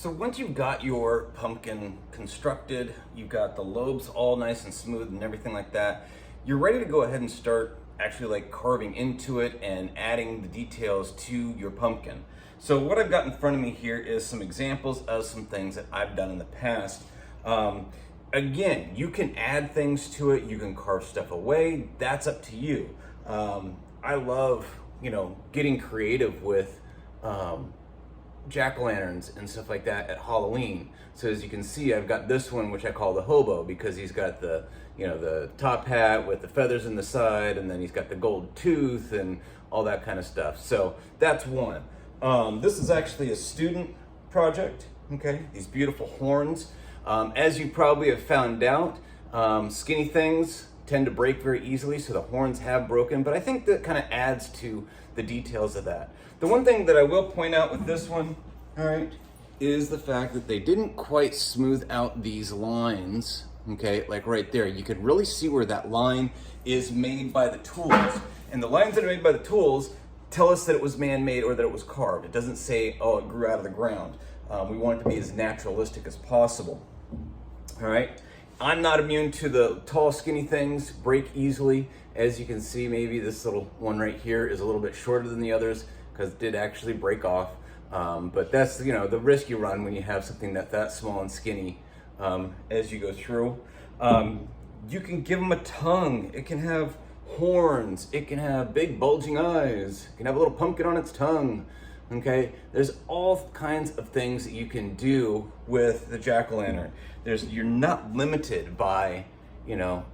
So once you've got your pumpkin constructed, you've got the lobes all nice and smooth and everything like that, you're ready to go ahead and start actually like carving into it and adding the details to your pumpkin. So what I've got in front of me here is some examples of some things that I've done in the past. Again, you can add things to it, you can carve stuff away, that's up to you. I love, getting creative with jack-o'-lanterns and stuff like that at Halloween. So as you can see, I've got this one, which I call the hobo, because he's got the, the top hat with the feathers in the side, and then he's got the gold tooth and all that kind of stuff. So that's one. This is actually a student project, okay? These beautiful horns. As you probably have found out, skinny things tend to break very easily, so the horns have broken, but I think that kind of adds to the details of that. The one thing that I will point out with this one, all right, is the fact that they didn't quite smooth out these lines, okay, like right there. You could really see where that line is made by the tools, and the lines that are made by the tools tell us that it was man-made or that it was carved. It doesn't say, oh, it grew out of the ground. We want it to be as naturalistic as possible, all right? I'm not immune to the tall, skinny things, break easily. As you can see, maybe this little one right here is a little bit shorter than the others because it did actually break off. But that's, the risk you run when you have something that small and skinny as you go through. You can give them a tongue. It can have horns. It can have big bulging eyes. It can have a little pumpkin on its tongue. Okay, there's all kinds of things that you can do with the jack-o'-lantern. You're not limited by,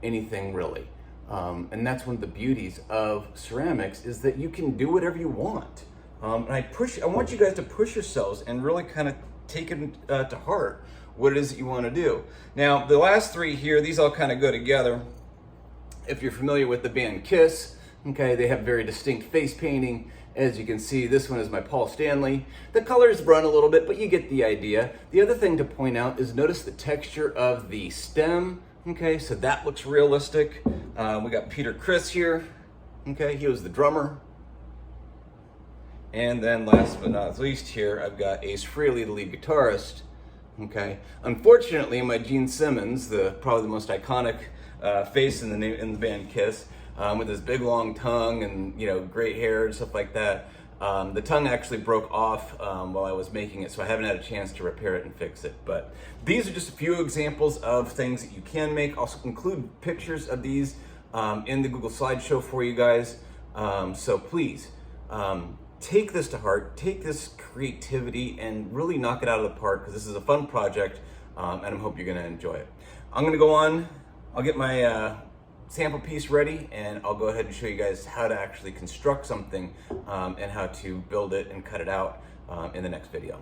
anything really. And that's one of the beauties of ceramics, is that you can do whatever you want. And I want you guys to push yourselves and really kind of take it to heart what it is that you want to do. Now, the last three here, these all kind of go together. If you're familiar with the band Kiss, okay, they have very distinct face painting. As you can see, this one is my Paul Stanley. The colors run a little bit, but you get the idea. The other thing to point out is notice the texture of the stem. Okay, so that looks realistic. We got Peter Criss here. Okay, he was the drummer. And then last but not least here, I've got Ace Frehley, the lead guitarist. Okay, unfortunately, my Gene Simmons, probably the most iconic face in the band Kiss, with his big long tongue and great hair and stuff like that. The tongue actually broke off while I was making it, so I haven't had a chance to repair it and fix it. But these are just a few examples of things that you can make. I'll include pictures of these in the Google slideshow for you guys. So please take this to heart, take this creativity and really knock it out of the park, because this is a fun project and I hope you're gonna enjoy it. I'm gonna go on, I'll get my sample piece ready, and I'll go ahead and show you guys how to actually construct something and how to build it and cut it out in the next video.